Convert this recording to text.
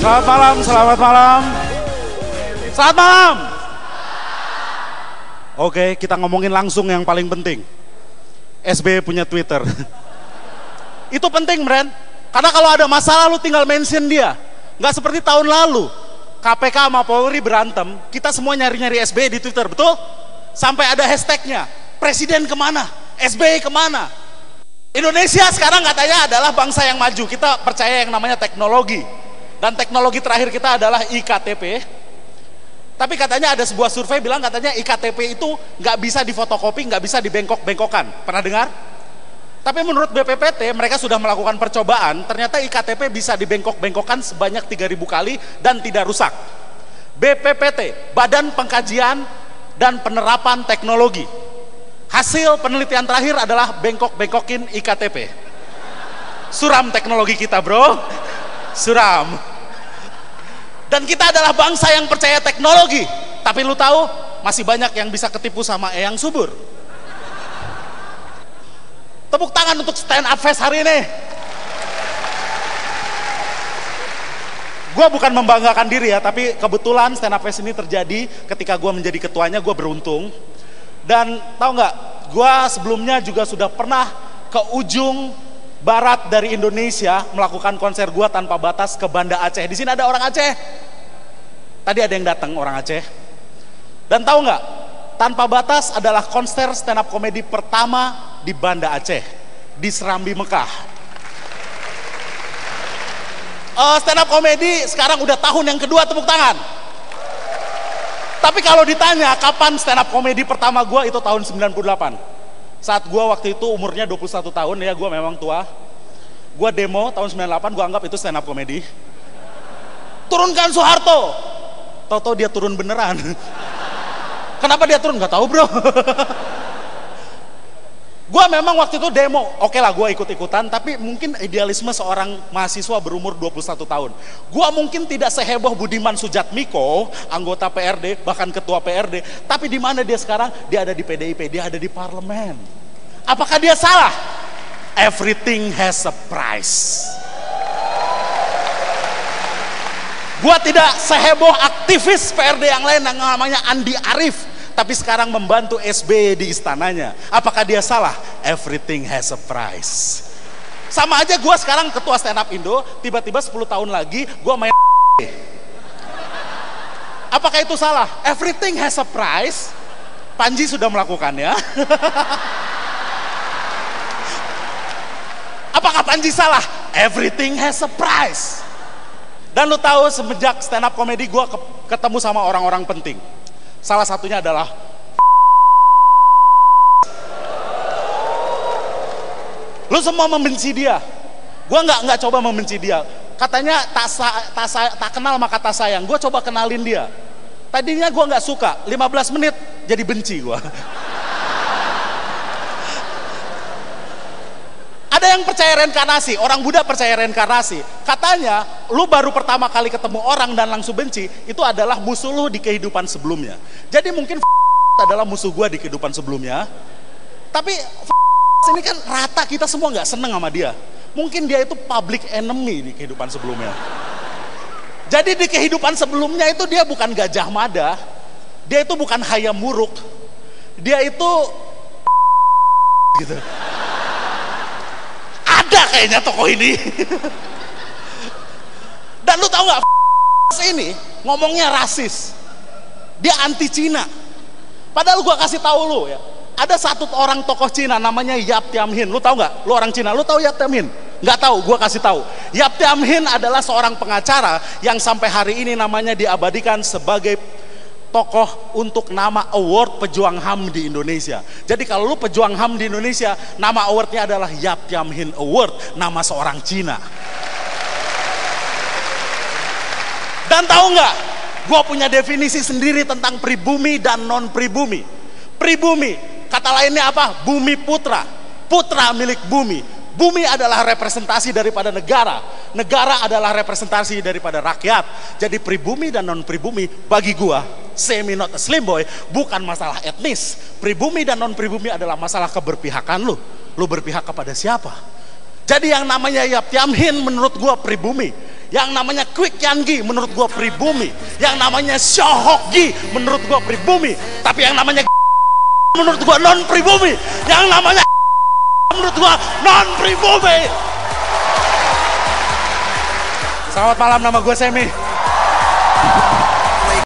Selamat malam, selamat malam. Selamat malam. Oke, kita ngomongin langsung yang paling penting. SBY punya Twitter. Itu penting, Bren. Karena kalau ada masalah lu tinggal mention dia. Nggak seperti tahun lalu. KPK sama Polri berantem, kita semua nyari-nyari SBY di Twitter, betul? Sampai ada hashtagnya, Presiden kemana? SBY kemana? Indonesia sekarang katanya adalah bangsa yang maju. Kita percaya yang namanya teknologi. Dan teknologi terakhir kita adalah iktp. Tapi katanya ada sebuah survei bilang katanya iktp itu nggak bisa difotokopi, nggak bisa dibengkok-bengkokan. Pernah dengar? Tapi menurut BPPT mereka sudah melakukan percobaan, ternyata iktp bisa dibengkok-bengkokkan sebanyak 3.000 kali dan tidak rusak. BPPT, Badan Pengkajian dan Penerapan Teknologi. Hasil penelitian terakhir adalah bengkok-bengkokin iktp. Suram teknologi kita, bro. Suram. Dan kita adalah bangsa yang percaya teknologi. Tapi lu tahu, masih banyak yang bisa ketipu sama Eyang Subur. Tepuk tangan untuk Stand Up Fest hari ini. Gue bukan membanggakan diri ya, tapi kebetulan Stand Up Fest ini terjadi ketika gue menjadi ketuanya. Gue beruntung. Dan tahu nggak, gue sebelumnya juga sudah pernah ke ujung barat dari Indonesia melakukan konser gue tanpa batas ke Banda Aceh. Di sini ada orang Aceh. Tadi ada yang datang orang Aceh. Dan tahu nggak, Tanpa Batas adalah konser stand up komedi pertama di Banda Aceh, di Serambi Mekah. Stand up komedi sekarang udah tahun yang kedua, tepuk tangan. Tapi kalau ditanya kapan stand up komedi pertama gue, itu tahun 98. Saat gue waktu itu umurnya 21 tahun ya, gue memang tua. Gue demo tahun 98, gue anggap itu stand up komedi. Turunkan Soeharto. Tahu-tahu dia turun beneran. Kenapa dia turun? Gak tahu, bro. Gue memang waktu itu demo, oke lah gue ikut-ikutan, tapi mungkin idealisme seorang mahasiswa berumur 21 tahun. Gue mungkin tidak seheboh Budiman Sujatmiko, anggota PRD, bahkan ketua PRD, tapi di mana dia sekarang? Dia ada di PDIP, dia ada di parlemen. Apakah dia salah? Everything has a price. Gue tidak seheboh aktivis PRD yang lain yang namanya Andi Arief, tapi sekarang membantu SBY di istananya. Apakah dia salah? Everything has a price. Sama aja gue sekarang ketua stand up Indo, tiba-tiba 10 tahun lagi gue main. Apakah itu salah? Everything has a price. Panji sudah melakukannya. Apakah Panji salah? Everything has a price. Dan lu tahu semenjak stand up komedi gue ketemu sama orang-orang penting. Salah satunya adalah lu semua membenci dia. Gue nggak coba membenci dia. Katanya tak kenal maka tak sayang. Gue coba kenalin dia. Tadinya gue nggak suka. 15 menit jadi benci gue. Ada yang percaya reinkarnasi, orang Buddha percaya reinkarnasi. Katanya, lu baru pertama kali ketemu orang dan langsung benci, itu adalah musuh lu di kehidupan sebelumnya. Jadi mungkin adalah musuh gua di kehidupan sebelumnya. Tapi ini kan rata, kita semua nggak seneng sama dia. Mungkin dia itu public enemy di kehidupan sebelumnya. Jadi di kehidupan sebelumnya itu dia bukan Gajah Mada, dia itu bukan Hayam Wuruk, dia itu gitu. Ada kayaknya tokoh ini. Dan lu tahu nggak, ini ngomongnya rasis, dia anti Cina. Padahal gua kasih tahu lu ya, ada satu orang tokoh Cina namanya Yap Tianhin. Lu tahu nggak? Lu orang Cina, lu tahu Yap Tianhin? Nggak tahu, gua kasih tahu. Yap Tianhin adalah seorang pengacara yang sampai hari ini namanya diabadikan sebagai tokoh untuk nama award pejuang HAM di Indonesia. Jadi kalau lu pejuang HAM di Indonesia, nama awardnya adalah Yap Tianhin Award, nama seorang Cina. Dan tahu nggak, gue punya definisi sendiri tentang pribumi dan non pribumi. Pribumi, kata lainnya apa? Bumi putra, putra milik bumi. Bumi adalah representasi daripada negara. Negara adalah representasi daripada rakyat. Jadi pribumi dan non pribumi bagi gua, semi not a slim boy, bukan masalah etnis. Pribumi dan non pribumi adalah masalah keberpihakan lu. Lu berpihak kepada siapa? Jadi yang namanya Yap Tianhin menurut gua pribumi. Yang namanya Kwik Yangi menurut gua pribumi. Yang namanya Shohokgi menurut gua pribumi. Tapi yang namanya menurut gua non pribumi. Yang namanya menurut gua non pribumi. Selamat malam, nama gua Semi.